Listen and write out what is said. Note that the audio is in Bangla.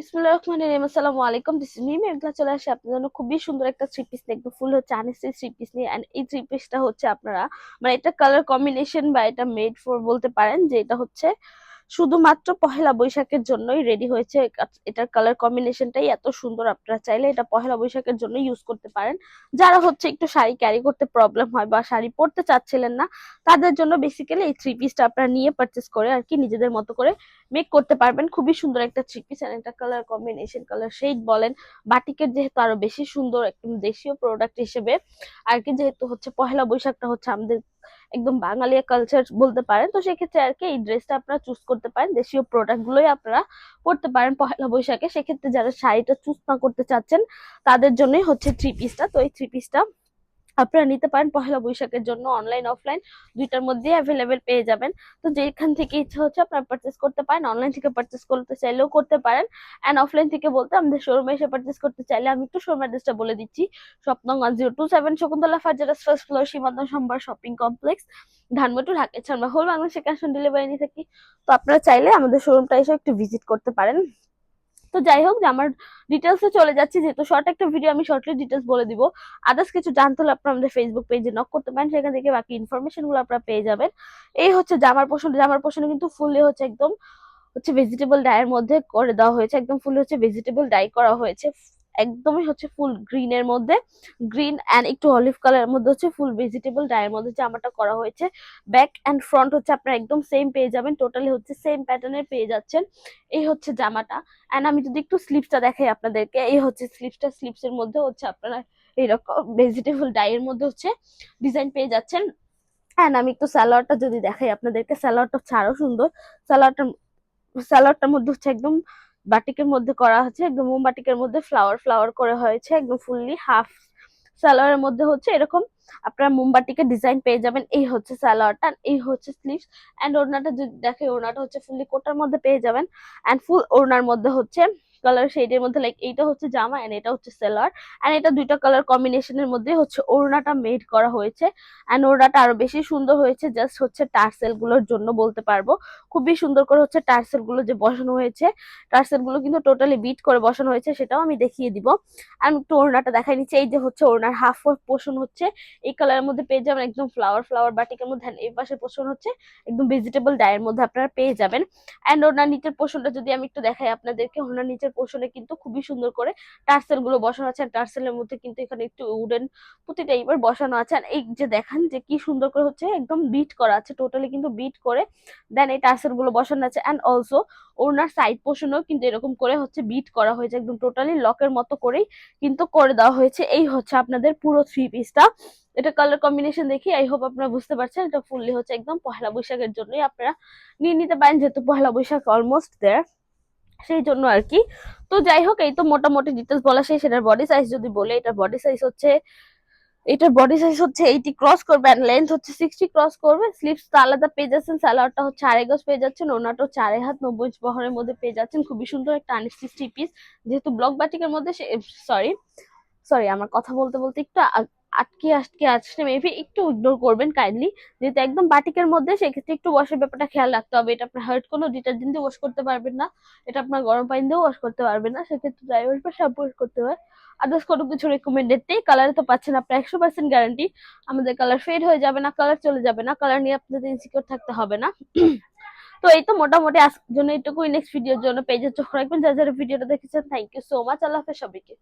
বিসমিল্লাহির রহমানির রহিম। আসসালামু আলাইকুম। দিস ইজ মিমি। এগুলা চলে আসে আপনার জন্য খুবই সুন্দর একটা থ্রি পিস নিয়ে, একদম ফুল হচ্ছে আনিসের থ্রি পিস নিয়ে। এন্ড এই থ্রি পিসটা হচ্ছে আপনারা মানে এটা কালার কম্বিনেশন বা এটা মেড ফর বলতে পারেন যে এটা হচ্ছে শুধুমাত্র পহেলা বৈশাখের জন্যই রেডি হয়েছে। এটার কালার কম্বিনেশনটাই এত সুন্দর, আপনারা চাইলে এটা পহেলা বৈশাখের জন্য ইউজ করতে পারেন। যারা হচ্ছে একটু শাড়ি ক্যারি করতে প্রবলেম হয় বা শাড়ি পরতে চাচ্ছিলেন না, তাদের জন্য বেসিক্যালি এই থ্রি পিসটা আপনারা নিয়ে পারচেস করে আর কি নিজেদের মতো করে মেক করতে পারবেন। খুবই সুন্দর একটা থ্রি পিস। এন্ড একটা কালার কম্বিনেশন, কালার শেড বলেন, বাটিকের যেহেতু আরো বেশি সুন্দর একদম দেশীয় প্রোডাক্ট হিসেবে আর কি, যেহেতু হচ্ছে পহেলা বৈশাখটা হচ্ছে আমাদের একদম বাঙালিয়া কালচার বলতে পারেন, তো সেক্ষেত্রে আর কি এই ড্রেসটা আপনারা চুজ করতে পারেন। দেশীয় প্রোডাক্ট গুলোই আপনারা পড়তে পারেন পহেলা বৈশাখে। সেক্ষেত্রে যারা শাড়িটা চুজ না করতে চাচ্ছেন তাদের জন্যই হচ্ছে থ্রি পিসটা। তো এই থ্রি পিসটা আপনারা নিতে পারেন পহেলা বৈশাখের জন্য। অনলাইন অফলাইন দুইটার মধ্যে অ্যাভেলেবেল পেয়ে যাবেন। তো যেখান থেকে ইচ্ছা হচ্ছে আপনারা পারচেস করতে পারেন। অনলাইন থেকে পারচেস করতে চাইলেও করতে পারেন, এন্ড অফলাইন থেকে বলতে আমাদের শোরুমে এসে পারচেস করতে চাইলে আমি একটু শোরুম অ্যাড্রেসটা বলে দিচ্ছি। শপ নং 1027 শকুন্তলা ফার্জারাস ফার্স্ট ফ্লোর সীমান্ত সম্ভার শপিং কমপ্লেক্স, ধানমন্ডি, ঢাকা। এছাড়া আমরা হোল বাংলাদেশে ক্যাশ অন ডেলিভারি নিয়ে থাকি। তো আপনারা চাইলে আমাদের শোরুমটা এসে একটু ভিজিট করতে পারেন। তো যাই হোক, যে আমার ডিটেলসে চলে যাচ্ছি, যেহেতু শর্ট একটা ভিডিও আমি শর্টলি ডিটেলস বলে দিব। আদার্স কিছু জানতে হলে আপনারা আমাদের ফেসবুক পেজে নক করতে পারেন, সেখান থেকে বাকি ইনফরমেশন গুলো আপনারা পেয়ে যাবেন। এই হচ্ছে জামার পোর্শন। জামার পোর্শনে কিন্তু ফুললি হচ্ছে একদম হচ্ছে ভেজিটেবল ডাইয়ের মধ্যে করে দেওয়া হয়েছে, একদম ফুল হচ্ছে ভেজিটেবল ডাই করা হয়েছে। একদমই হচ্ছে ফুল গ্রিন এর মধ্যে, গ্রিন এন্ড একটু অলিভ কালার এর মধ্যে হচ্ছে ফুল ভেজিটেবল ডাইয়ের মধ্যে জামাটা করা হয়েছে। ব্যাক এন্ড ফ্রন্ট হচ্ছে আপনারা একদম সেম পেয়ে যাবেন, টোটালি হচ্ছে সেম প্যাটার্নের পেয়ে যাচ্ছেন। এই হচ্ছে জামাটা। এন্ড আমি যদি একটু স্লিপসটা দেখাই আপনাদেরকে, এই হচ্ছে স্লিপসটা। স্লিপস এর মধ্যে হচ্ছে আপনারা এইরকম ভেজিটেবল ডাই এর মধ্যে হচ্ছে ডিজাইন পেয়ে যাচ্ছেন। এন্ড আমি একটু সালোয়ারটা যদি দেখাই আপনাদেরকে, সালোয়ারটা হচ্ছে আরো সুন্দর। সালোয়ারটা সালোয়ারটার মধ্যে হচ্ছে একদম বাটিকের মধ্যে করা হচ্ছে, একদম মোমবাটিকের মধ্যে ফ্লাওয়ার ফ্লাওয়ার করে হয়েছে, একদম ফুললি হাফ সালোয়ারের মধ্যে হচ্ছে এরকম আপনারা মোমবাটিকের ডিজাইন পেয়ে যাবেন। এই হচ্ছে সালোয়ারটা, এই হচ্ছে স্লিভস। এন্ড ওড়নাটা যদি দেখে, ওড়নাটা হচ্ছে ফুললি কোটার মধ্যে পেয়ে যাবেন। এন্ড ফুল ওড়নার মধ্যে হচ্ছে কালার শেডের মধ্যে, লাইক এইটা হচ্ছে জামা এন্ড এটা হচ্ছে সালোয়ার। এন্ড এটা দুইটা কালার কম্বিনেশনের মধ্যে হচ্ছে ওড়নাটা মেড করা হয়েছে। এন্ড ওড়নাটা আরো বেশি সুন্দর হয়েছে জাস্ট হচ্ছে টার্সেল গুলোর জন্য বলতে পারবো। খুবই সুন্দর করে হচ্ছে টার্সেল গুলো যে বসানো হয়েছে, টার্সেল গুলো কিন্তু টোটালি বিট করে বসানো হয়েছে, সেটাও আমি দেখিয়ে দিব। আমি একটু ওড়নাটা দেখাই নিচ্ছি। এই যে হচ্ছে ওড়নার হাফ পোর্শন হচ্ছে এই কালারের মধ্যে পেয়ে যাবেন, একদম ফ্লাওয়ার ফ্লাওয়ার বাটিকের মধ্যে। এই পাশের পোর্শন হচ্ছে একদম ভেজিটেবল ডাইয়ের মধ্যে আপনারা পেয়ে যাবেন। এন্ড ওড়নার নিচের পোর্শনটা যদি আমি একটু দেখাই আপনাদেরকে, ওড়নার নিচের পোর্শনে কিন্তু খুবই সুন্দর করে টার্সেল গুলো বসানো আছে। টার্সেলের মধ্যে কিন্তু এখানে একটু উডেন পুঁতি টাইপের বসানো আছে। আর এই যে দেখেন যে কি সুন্দর করে হচ্ছে একদম বিট করা আছে, টোটালি কিন্তু বিট করে দেন এই টার্সেল গুলো বসানো আছে। এন্ড অলসো ওড়নার সাইড পোর্শনও কিন্তু এরকম করে হচ্ছে বিট করা হয়েছে, একদম টোটালি লকের মতো করেই কিন্তু করে দেওয়া হয়েছে। এই হচ্ছে আপনাদের পুরো থ্রি পিসটা। এটা কালার কম্বিনেশন দেখি আই হোপ আপনারা বুঝতে পারছেন, এটা ফুললি হচ্ছে একদম পহেলা বৈশাখের জন্যই আপনারা নিয়ে নিতে পারেন, যেহেতু পহেলা বৈশাখ অলমোস্ট দেয়ার, সেই জন্য আর কি। তো যাই হোক, এই তো মোটামুটি ডিটেলস বলা শেষ। এটার বডি সাইজ যদি বলে, এটার বডি সাইজ হচ্ছে 80 ক্রস করবে, আর লেন্থ হচ্ছে 60 ক্রস করবে। স্লিভস তো আলাদা পেয়ে যাচ্ছেন, সালোয়ারটা হচ্ছে 2.5 গজ পেয়ে যাচ্ছেন, ওনাটা হচ্ছে 2.5 হাত 90 ইঞ্চ বহরের মধ্যে পেয়ে যাচ্ছেন। খুবই সুন্দর একটা আনস্টিচ থ্রি পিস, যেহেতু ব্লক বাটিকের মধ্যে। সরি সরি আমার কথা বলতে বলতে একটু আটকে আটকে আসছে, মেবি একটু ইগনোর করবেন কাইন্ডলি। যেহেতু একদম বাটিকের মধ্যে, সেক্ষেত্রে একটু ওয়াশের ব্যাপারটা খেয়াল রাখতে হবে। এটা আপনার হার্ড কোনো ডিটারজেন্ট দিয়ে ওয়াশ করতে পারবেন না, এটা আপনার গরম পানি দিয়েও ওয়াশ করতে পারবেন না, সেক্ষেত্রে ড্রাই ওয়াশ বা শ্যাম্পু ওয়াশ করতে হয়। আদার্স কোনো কিছু রেকমেন্ডেড নেই। কালারে তো পাচ্ছেন আপনার 100% গ্যারান্টি, আমাদের কালার ফেড হয়ে যাবে না, কালার চলে যাবে না, কালার নিয়ে আপনাদের ইনসিকিউর থাকতে হবে না। তো এই তো মোটামুটি আজকের জন্য এইটুকুই। নেক্সট ভিডিওর জন্য পেজে চোখ রাখবেন। যারা যারা ভিডিওটা দেখেছেন, থ্যাংক ইউ সো মাচ। আল্লাহ হাফেজ সবাইকে।